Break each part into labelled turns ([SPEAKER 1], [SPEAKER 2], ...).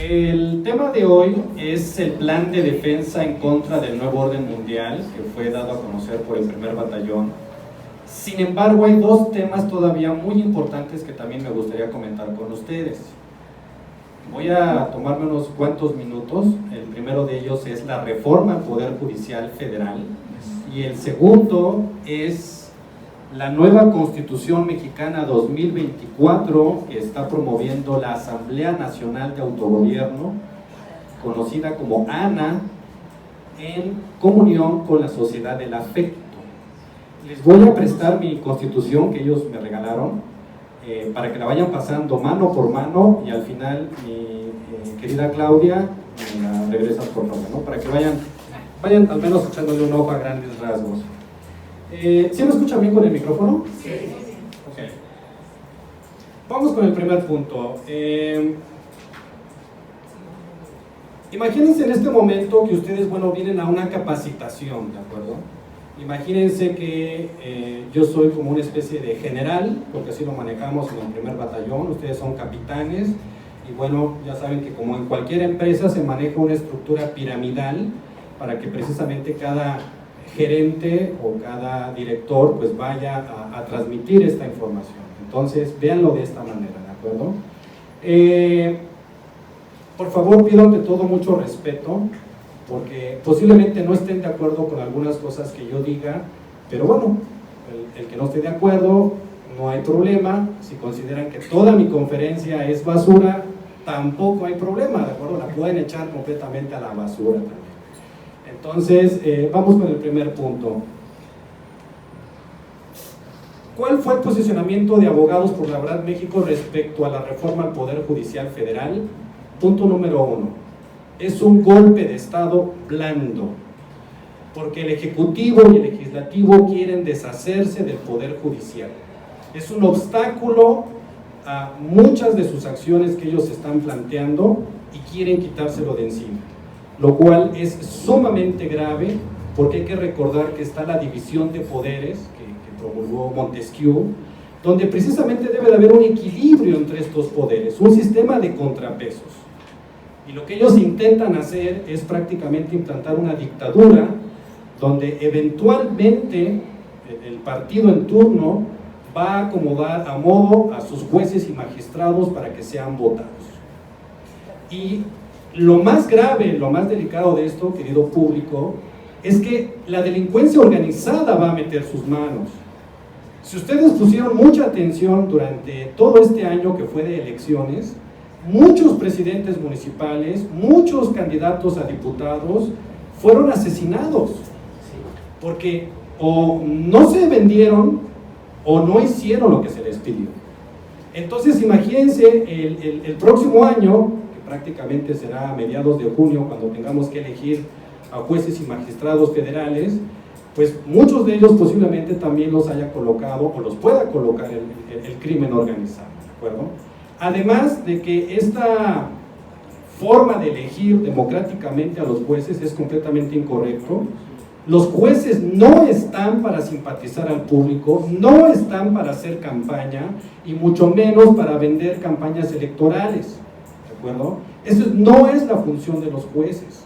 [SPEAKER 1] El tema de hoy es el plan de defensa en contra del nuevo orden mundial que fue dado a conocer por el primer batallón. Sin embargo, hay dos temas todavía muy importantes que también me gustaría comentar con ustedes. Voy a tomarme unos cuantos minutos. El primero de ellos es la reforma al Poder Judicial Federal y el segundo es la nueva Constitución Mexicana 2024 que está promoviendo la Asamblea Nacional de Autogobierno, conocida como ANA, en comunión con la Sociedad del Afecto. Les voy a prestar mi Constitución que ellos me regalaron para que la vayan pasando mano por mano y al final mi querida Claudia me la regresas por favor, ¿no? Para que vayan al menos echándole un ojo a grandes rasgos. ¿Sí me escuchan bien con el micrófono?
[SPEAKER 2] Sí.
[SPEAKER 1] Okay. Vamos con el primer punto. Imagínense en este momento que ustedes, vienen a una capacitación, ¿de acuerdo? Imagínense que yo soy como una especie de general, porque así lo manejamos en el primer batallón, ustedes son capitanes, y ya saben que como en cualquier empresa se maneja una estructura piramidal para que precisamente cada gerente o cada director pues vaya a transmitir esta información. Entonces, véanlo de esta manera, ¿de acuerdo? Por favor, pido ante todo mucho respeto, porque posiblemente no estén de acuerdo con algunas cosas que yo diga, pero el que no esté de acuerdo, no hay problema. Si consideran que toda mi conferencia es basura, tampoco hay problema, ¿de acuerdo? La pueden echar completamente a la basura también. Entonces, vamos con el primer punto. ¿Cuál fue el posicionamiento de Abogados por la Verdad México respecto a la reforma al Poder Judicial Federal? Punto número 1. Es un golpe de Estado blando, porque el Ejecutivo y el Legislativo quieren deshacerse del Poder Judicial. Es un obstáculo a muchas de sus acciones que ellos están planteando y quieren quitárselo de encima, lo cual es sumamente grave, porque hay que recordar que está la división de poderes que promulgó Montesquieu, donde precisamente debe de haber un equilibrio entre estos poderes, un sistema de contrapesos. Y lo que ellos intentan hacer es prácticamente implantar una dictadura donde eventualmente el partido en turno va a acomodar a modo a sus jueces y magistrados para que sean votados. Y lo más grave, lo más delicado de esto, querido público, es que la delincuencia organizada va a meter sus manos. Si ustedes pusieron mucha atención durante todo este año que fue de elecciones, muchos presidentes municipales, muchos candidatos a diputados fueron asesinados, porque o no se vendieron o no hicieron lo que se les pidió. Entonces imagínense el próximo año, prácticamente será a mediados de junio cuando tengamos que elegir a jueces y magistrados federales, pues muchos de ellos posiblemente también los haya colocado o los pueda colocar el crimen organizado, ¿de acuerdo? Además de que esta forma de elegir democráticamente a los jueces es completamente incorrecto. Los jueces no están para simpatizar al público, no están para hacer campaña y mucho menos para vender campañas electorales. ¿De acuerdo? Eso no es la función de los jueces.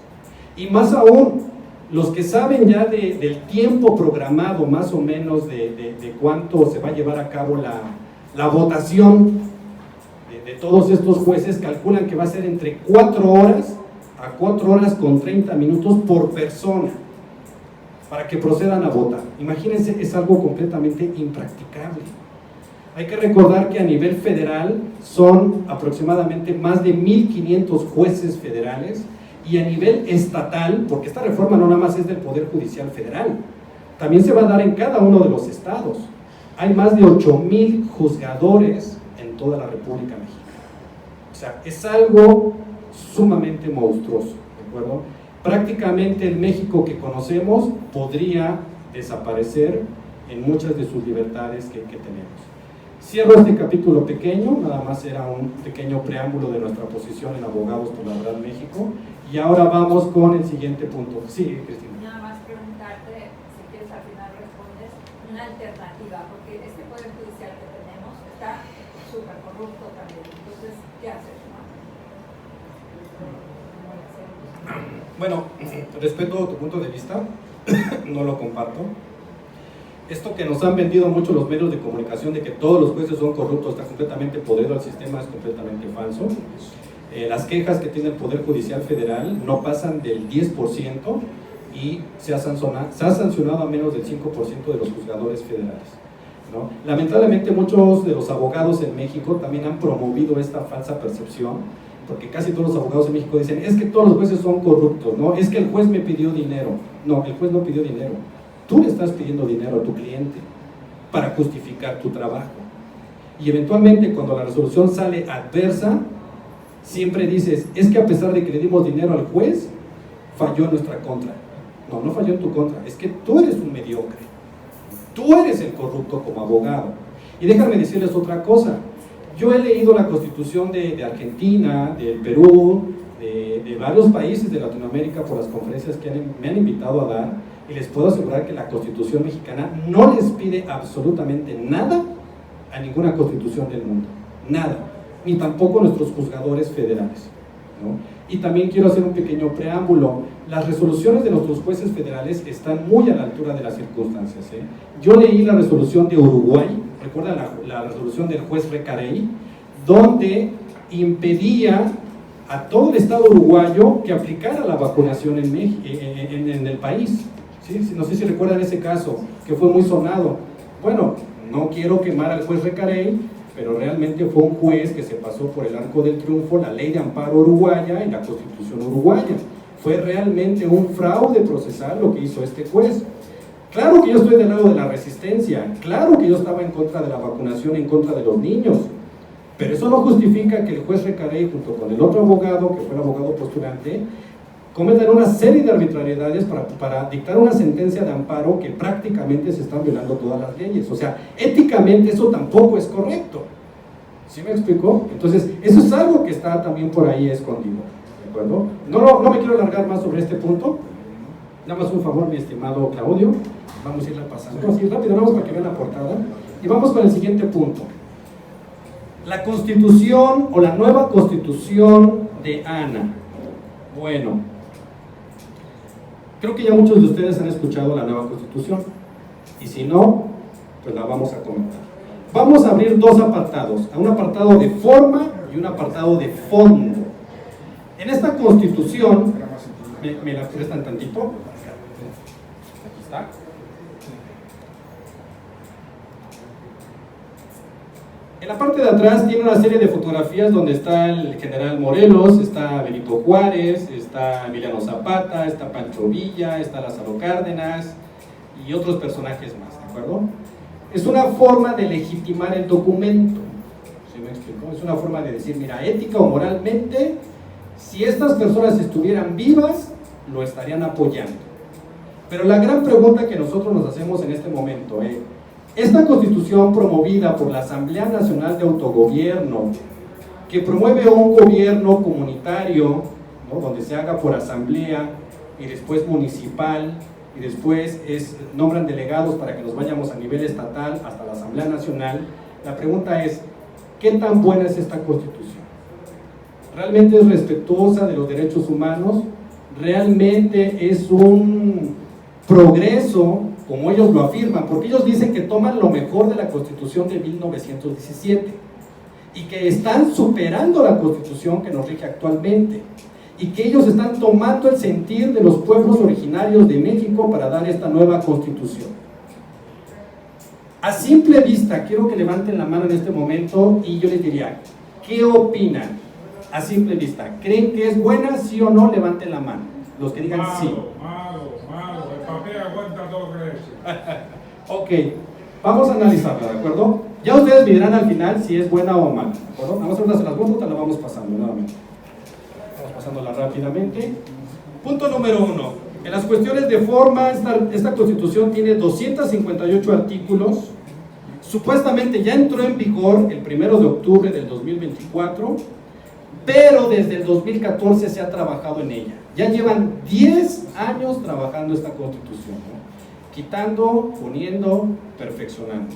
[SPEAKER 1] Y más aún, los que saben ya del tiempo programado, más o menos de cuánto se va a llevar a cabo la votación de todos estos jueces, calculan que va a ser entre 4 horas a 4 horas con 30 minutos por persona para que procedan a votar. Imagínense, es algo completamente impracticable. Hay que recordar que a nivel federal son aproximadamente más de 1,500 jueces federales, y a nivel estatal, porque esta reforma no nada más es del Poder Judicial Federal, también se va a dar en cada uno de los estados. Hay más de 8,000 juzgadores en toda la República Mexicana. O sea, es algo sumamente monstruoso, ¿de acuerdo? Prácticamente el México que conocemos podría desaparecer en muchas de sus libertades que tenemos. Cierro este capítulo pequeño, nada más era un pequeño preámbulo de nuestra posición en Abogados por la Verdad México, y ahora vamos con el siguiente punto. Sí, Cristina.
[SPEAKER 2] Nada más preguntarte, si quieres al final respondes, una alternativa, porque este Poder Judicial que tenemos está súper corrupto también, entonces, ¿qué haces, no?
[SPEAKER 1] Bueno, respeto tu punto de vista, no lo comparto. Esto que nos han vendido mucho los medios de comunicación de que todos los jueces son corruptos, está completamente podrido al sistema, es completamente falso. Las quejas que tiene el Poder Judicial Federal no pasan del 10% y se ha sancionado a menos del 5% de los juzgadores federales, ¿no? Lamentablemente muchos de los abogados en México también han promovido esta falsa percepción, porque casi todos los abogados en México dicen, es que todos los jueces son corruptos, ¿no? Es que el juez me pidió dinero. No, el juez no pidió dinero. Tú le estás pidiendo dinero a tu cliente para justificar tu trabajo. Y eventualmente cuando la resolución sale adversa, siempre dices, es que a pesar de que le dimos dinero al juez, falló en nuestra contra. No, no falló en tu contra, es que tú eres un mediocre. Tú eres el corrupto como abogado. Y déjame decirles otra cosa. Yo he leído la Constitución de Argentina, del Perú, de varios países de Latinoamérica por las conferencias que me han invitado a dar, y les puedo asegurar que la Constitución mexicana no les pide absolutamente nada a ninguna constitución del mundo, nada, ni tampoco nuestros juzgadores federales, ¿no? Y también quiero hacer un pequeño preámbulo. Las resoluciones de nuestros jueces federales están muy a la altura de las circunstancias, ¿eh? Yo leí la resolución de Uruguay, recuerdan la resolución del juez Recarey, donde impedía a todo el Estado uruguayo que aplicara la vacunación en el país. ¿Sí? No sé si recuerdan ese caso, que fue muy sonado. Bueno, no quiero quemar al juez Recarey, pero realmente fue un juez que se pasó por el arco del triunfo la ley de amparo uruguaya y la Constitución uruguaya. Fue realmente un fraude procesal lo que hizo este juez. Claro que yo estoy del lado de la resistencia, claro que yo estaba en contra de la vacunación, en contra de los niños, pero eso no justifica que el juez Recarey, junto con el otro abogado, que fue el abogado postulante, cometan una serie de arbitrariedades para dictar una sentencia de amparo que prácticamente se están violando todas las leyes. O sea, éticamente eso tampoco es correcto. ¿Sí me explicó? Entonces, eso es algo que está también por ahí escondido, ¿de acuerdo? No me quiero alargar más sobre este punto. Nada más un favor, mi estimado Claudio. Vamos a irla pasando así rápido, vamos para que vean la portada. Y vamos con el siguiente punto. La Constitución o la nueva Constitución de Ana. Bueno, creo que ya muchos de ustedes han escuchado la nueva Constitución, y si no, pues la vamos a comentar. Vamos a abrir dos apartados, un apartado de forma y un apartado de fondo. En esta Constitución, ¿me la prestan tantito? Aquí está. En la parte de atrás tiene una serie de fotografías donde está el general Morelos, está Benito Juárez, está Emiliano Zapata, está Pancho Villa, está Lázaro Cárdenas y otros personajes más, ¿de acuerdo? Es una forma de legitimar el documento, ¿sí me explico? Es una forma de decir, mira, ética o moralmente, si estas personas estuvieran vivas, lo estarían apoyando. Pero la gran pregunta que nosotros nos hacemos en este momento es, esta Constitución promovida por la Asamblea Nacional de Autogobierno, que promueve un gobierno comunitario, ¿no?, donde se haga por asamblea y después municipal y después nombran delegados para que nos vayamos a nivel estatal hasta la Asamblea Nacional, la pregunta es, ¿qué tan buena es esta Constitución? ¿Realmente es respetuosa de los derechos humanos? ¿Realmente es un progreso, como ellos lo afirman? Porque ellos dicen que toman lo mejor de la Constitución de 1917 y que están superando la Constitución que nos rige actualmente y que ellos están tomando el sentir de los pueblos originarios de México para dar esta nueva Constitución. A simple vista, quiero que levanten la mano en este momento y yo les diría, ¿qué opinan? A simple vista, ¿creen que es buena, sí o no? Levanten la mano, los que digan sí.
[SPEAKER 3] Malo, el papel aguanta todo lo que le dice.
[SPEAKER 1] Ok, vamos a analizarla, ¿de acuerdo? Ya ustedes me dirán al final si es buena o mala, ¿de acuerdo? Vamos a hacer las votos, te la vamos pasando nuevamente. Vamos pasándola rápidamente. Punto número 1. En las cuestiones de forma, esta Constitución tiene 258 artículos. Supuestamente ya entró en vigor el 1 de octubre del 2024, pero desde el 2014 se ha trabajado en ella. Ya llevan 10 años trabajando esta Constitución, ¿no? Quitando, poniendo, perfeccionando.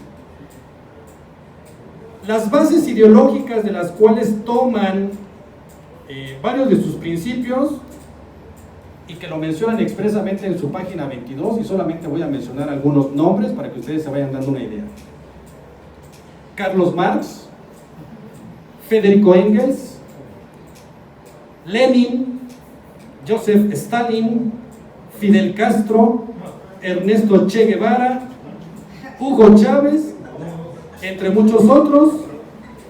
[SPEAKER 1] Las bases ideológicas de las cuales toman varios de sus principios y que lo mencionan expresamente en su página 22, y solamente voy a mencionar algunos nombres para que ustedes se vayan dando una idea. Carlos Marx, Federico Engels, Lenin, Joseph Stalin, Fidel Castro, Ernesto Che Guevara, Hugo Chávez, entre muchos otros,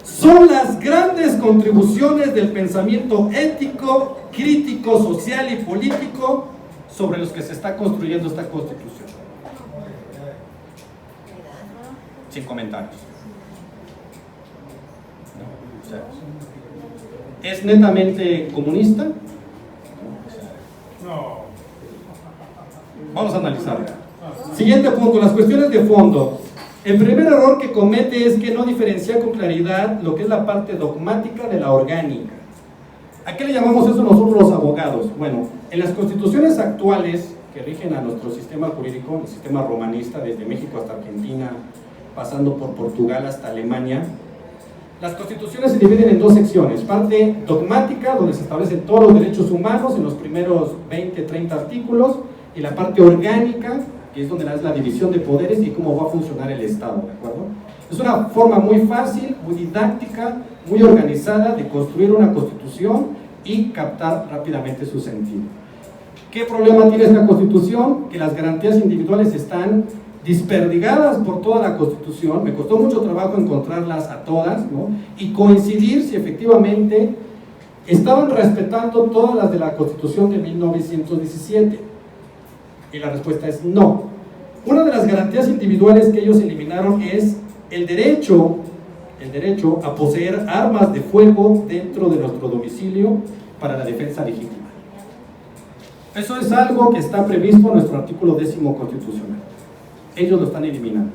[SPEAKER 1] son las grandes contribuciones del pensamiento ético, crítico, social y político sobre los que se está construyendo esta Constitución. Sin comentarios. No, o sea, ¿es netamente comunista?
[SPEAKER 3] No.
[SPEAKER 1] Vamos a analizarlo. Siguiente punto, las cuestiones de fondo. El primer error que comete es que no diferencia con claridad lo que es la parte dogmática de la orgánica. ¿A qué le llamamos eso nosotros los abogados? Bueno, en las constituciones actuales que rigen a nuestro sistema jurídico, el sistema romanista, desde México hasta Argentina, pasando por Portugal hasta Alemania, las constituciones se dividen en dos secciones: parte dogmática, donde se establecen todos los derechos humanos en los primeros 20, 30 artículos, y la parte orgánica, que es donde es la división de poderes y cómo va a funcionar el Estado, ¿de acuerdo? Es una forma muy fácil, muy didáctica, muy organizada de construir una constitución y captar rápidamente su sentido. ¿Qué problema tiene esta constitución? Que las garantías individuales están desperdigadas por toda la constitución. Me costó mucho trabajo encontrarlas a todas, ¿no? Y coincidir si efectivamente estaban respetando todas las de la Constitución de 1917. Y la respuesta es no. Una de las garantías individuales que ellos eliminaron es el derecho a poseer armas de fuego dentro de nuestro domicilio para la defensa legítima. Eso es algo que está previsto en nuestro artículo 10º constitucional. Ellos lo están eliminando.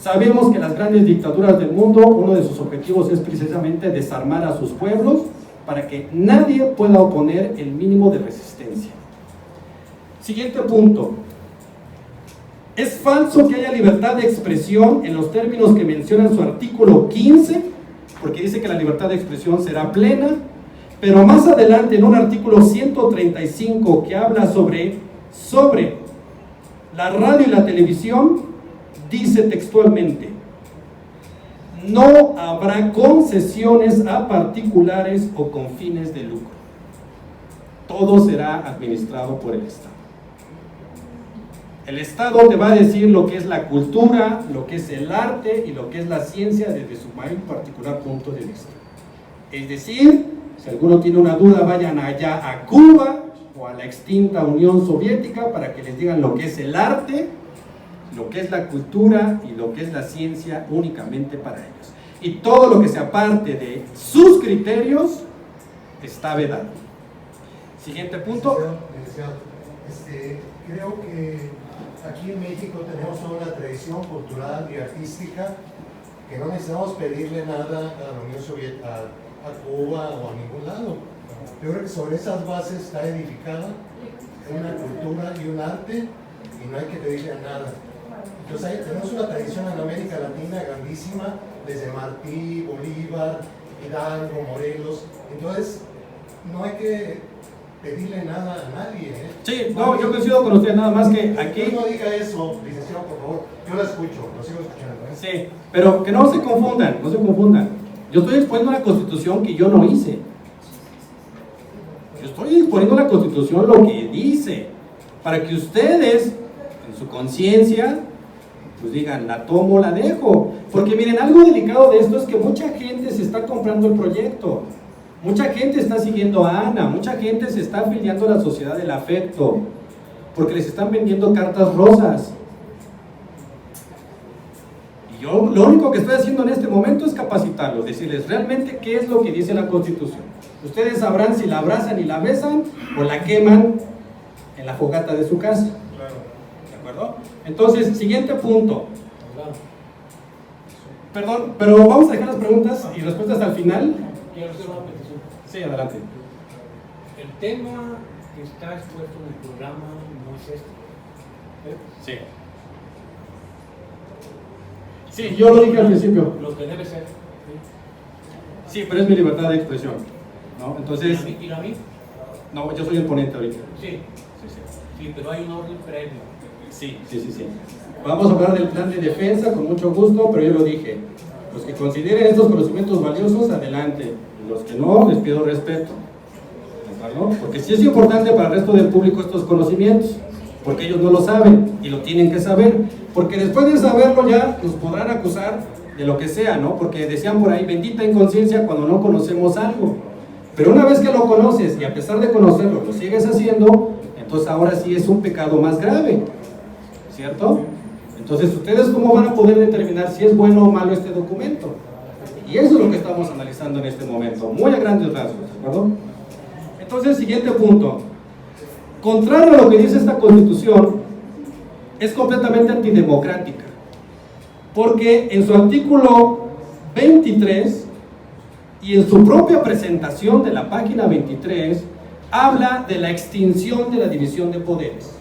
[SPEAKER 1] Sabemos que las grandes dictaduras del mundo, uno de sus objetivos es precisamente desarmar a sus pueblos para que nadie pueda oponer el mínimo de resistencia. Siguiente punto. Es falso que haya libertad de expresión en los términos que menciona en su artículo 15, porque dice que la libertad de expresión será plena, pero más adelante en un artículo 135 que habla sobre la radio y la televisión, dice textualmente: no habrá concesiones a particulares o con fines de lucro. Todo será administrado por el Estado. El Estado te va a decir lo que es la cultura, lo que es el arte y lo que es la ciencia desde su muy particular punto de vista. Es decir, si alguno tiene una duda, vayan allá a Cuba o a la extinta Unión Soviética para que les digan lo que es el arte, lo que es la cultura y lo que es la ciencia únicamente para ellos. Y todo lo que se aparte de sus criterios está vedado. Siguiente punto.
[SPEAKER 4] Creo que aquí en México tenemos una tradición cultural y artística que no necesitamos pedirle nada a la Unión Soviética, a Cuba o a ningún lado. Yo creo que sobre esas bases está edificada una cultura y un arte y no hay que pedirle nada. Entonces tenemos una tradición en América Latina grandísima, desde Martí, Bolívar, Hidalgo, Morelos. Entonces no hay que pedirle nada a nadie, ¿eh?
[SPEAKER 1] Sí, no, yo coincido con usted, nada más que aquí...
[SPEAKER 4] No diga eso, licenciado, por favor. Yo lo escucho, lo sigo escuchando, ¿eh?
[SPEAKER 1] Sí, pero que no se confundan, no se confundan. Yo estoy exponiendo una constitución que yo no hice. Yo estoy exponiendo la constitución lo que dice, para que ustedes, en su conciencia, pues digan, la tomo o la dejo. Porque miren, algo delicado de esto es que mucha gente se está comprando el proyecto. Mucha gente está siguiendo a Ana, mucha gente se está afiliando a la sociedad del afecto, porque les están vendiendo cartas rosas. Y yo lo único que estoy haciendo en este momento es capacitarlos, decirles realmente qué es lo que dice la Constitución. Ustedes sabrán si la abrazan y la besan o la queman en la fogata de su casa. ¿De acuerdo? Entonces, siguiente punto. Perdón, pero vamos a dejar las preguntas y respuestas al final.
[SPEAKER 5] Quiero hacer una petición.
[SPEAKER 1] Sí, adelante.
[SPEAKER 5] El tema que está expuesto en el programa no es este.
[SPEAKER 1] Sí. Sí, yo lo dije al principio.
[SPEAKER 5] Lo que debe ser.
[SPEAKER 1] Sí, pero es mi libertad de expresión, ¿no? Entonces,
[SPEAKER 5] ¿Y la mí?
[SPEAKER 1] No, yo soy el ponente ahorita.
[SPEAKER 5] Sí, sí, pero hay un orden previo.
[SPEAKER 1] Sí. Vamos a hablar del plan de defensa con mucho gusto, pero yo lo dije. Los que consideren estos conocimientos valiosos, adelante. Los que no, les pido respeto. ¿De acuerdo? Porque sí es importante para el resto del público estos conocimientos, porque ellos no lo saben y lo tienen que saber. Porque después de saberlo ya nos podrán acusar de lo que sea, ¿no? Porque decían por ahí, bendita inconsciencia cuando no conocemos algo. Pero una vez que lo conoces y a pesar de conocerlo lo sigues haciendo, entonces ahora sí es un pecado más grave, ¿cierto? Entonces, ¿ustedes cómo van a poder determinar si es bueno o malo este documento? Y eso es lo que estamos analizando en este momento, muy a grandes rasgos, ¿de acuerdo? Entonces, siguiente punto. Contrario a lo que dice esta Constitución, es completamente antidemocrática, porque en su artículo 23 y en su propia presentación de la página 23, habla de la extinción de la división de poderes.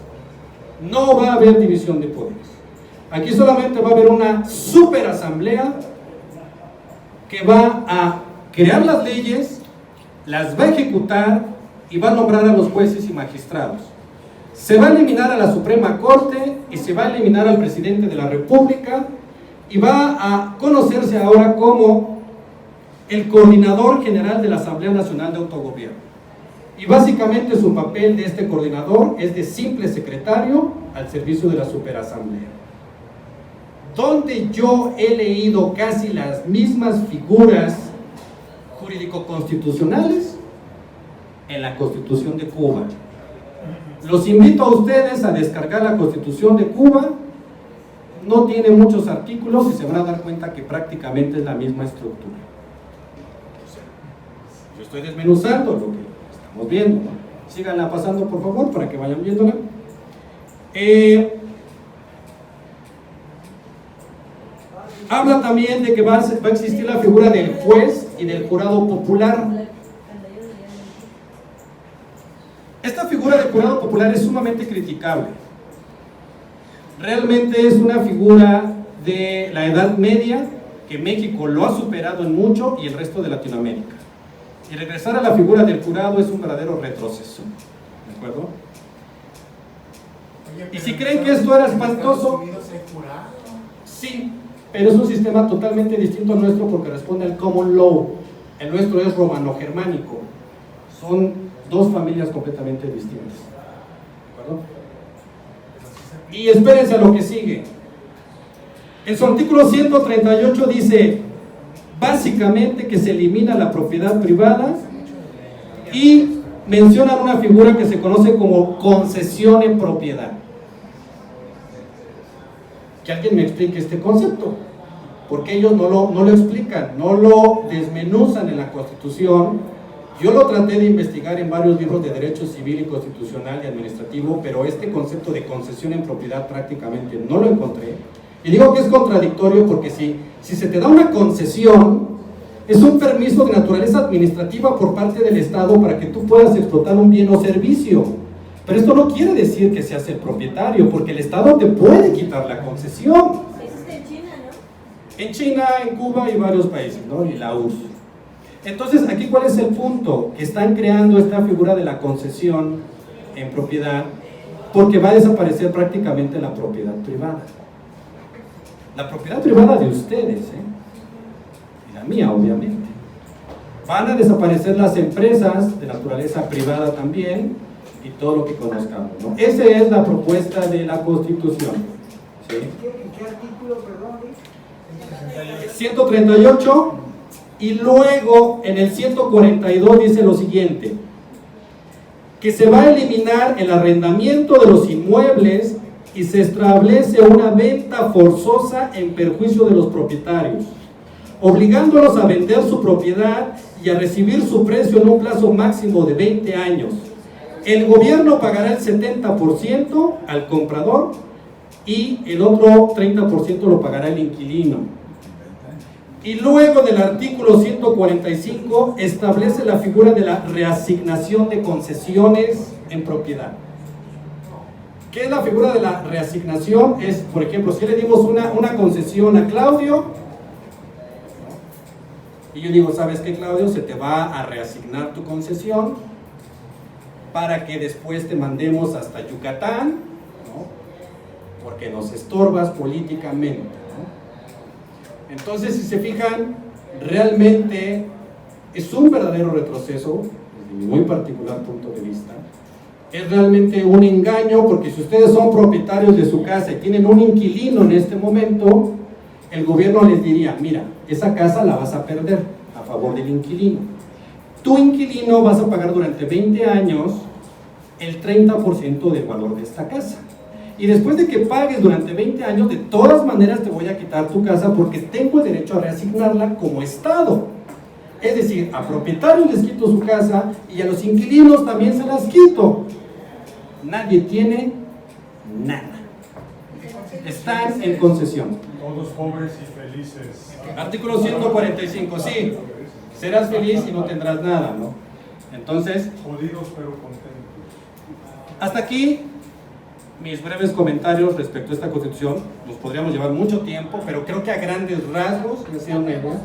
[SPEAKER 1] No va a haber división de poderes. Aquí solamente va a haber una superasamblea que va a crear las leyes, las va a ejecutar y va a nombrar a los jueces y magistrados. Se va a eliminar a la Suprema Corte y se va a eliminar al presidente de la República y va a conocerse ahora como el coordinador general de la Asamblea Nacional de Autogobierno. Y básicamente su papel de este coordinador es de simple secretario al servicio de la superasamblea. Donde yo he leído casi las mismas figuras jurídico-constitucionales en la Constitución de Cuba. Los invito a ustedes a descargar la Constitución de Cuba. No tiene muchos artículos y se van a dar cuenta que prácticamente es la misma estructura. Yo estoy desmenuzando lo que estamos viendo. Síganla pasando, por favor, para que vayan viéndola. Habla también de que va a existir la figura del juez y del jurado popular. Esta figura del jurado popular es sumamente criticable. Realmente es una figura de la Edad Media que México lo ha superado en mucho y el resto de Latinoamérica. Y regresar a la figura del jurado es un verdadero retroceso. ¿De acuerdo?
[SPEAKER 6] Oye,
[SPEAKER 1] y si creen que esto era espantoso, sí, pero es un sistema totalmente distinto al nuestro porque responde al common law. El nuestro es romano-germánico. Son dos familias completamente distintas. ¿De acuerdo? Y espérense a lo que sigue. En su artículo 138 dice básicamente que se elimina la propiedad privada y mencionan una figura que se conoce como concesión en propiedad. Que alguien me explique este concepto, porque ellos no lo explican, no lo desmenuzan en la Constitución. Yo lo traté de investigar en varios libros de derecho civil y constitucional y administrativo, pero este concepto de concesión en propiedad prácticamente no lo encontré. Y digo que es contradictorio porque si se te da una concesión, es un permiso de naturaleza administrativa por parte del Estado para que tú puedas explotar un bien o servicio. Pero esto no quiere decir que seas el propietario, porque el Estado te puede quitar la concesión.
[SPEAKER 2] Eso está en China, ¿no?
[SPEAKER 1] En China, en Cuba y varios países, ¿no? Y la URSS. Entonces, aquí ¿cuál es el punto? Que están creando esta figura de la concesión en propiedad porque va a desaparecer prácticamente la propiedad privada. La propiedad privada de ustedes, y la mía, obviamente. Van a desaparecer las empresas de naturaleza privada también y todo lo que conozcamos, ¿no? Esa es la propuesta de la Constitución. ¿Sí?
[SPEAKER 6] ¿Qué artículo, perdón?
[SPEAKER 1] 138. Y luego en el 142 dice lo siguiente: que se va a eliminar el arrendamiento de los inmuebles y se establece una venta forzosa en perjuicio de los propietarios, obligándolos a vender su propiedad y a recibir su precio en un plazo máximo de 20 años. El gobierno pagará el 70% al comprador y el otro 30% lo pagará el inquilino. Y luego del artículo 145 establece la figura de la reasignación de concesiones en propiedad. ¿Qué es la figura de la reasignación? Es, por ejemplo, si le dimos una concesión a Claudio y yo digo, ¿sabes qué, Claudio? Se te va a reasignar tu concesión para que después te mandemos hasta Yucatán, ¿no? Porque nos estorbas políticamente, ¿no? Entonces, si se fijan, realmente es un verdadero retroceso, desde mi muy particular punto de vista. Es realmente un engaño, porque si ustedes son propietarios de su casa y tienen un inquilino en este momento, el gobierno les diría, mira, esa casa la vas a perder a favor del inquilino. Tu inquilino vas a pagar durante 20 años el 30% del valor de esta casa. Y después de que pagues durante 20 años, de todas maneras te voy a quitar tu casa porque tengo el derecho a reasignarla como Estado. Es decir, a propietarios les quito su casa y a los inquilinos también se las quito. Nadie tiene nada. Están en concesión.
[SPEAKER 3] Todos pobres y felices.
[SPEAKER 1] Artículo 145, sí. Serás feliz y no tendrás nada, ¿no? Entonces,
[SPEAKER 3] Jodidos pero contentos.
[SPEAKER 1] hasta aquí mis breves comentarios respecto a esta Constitución. Nos podríamos llevar mucho tiempo, pero creo que a grandes rasgos, les ha sido una idea.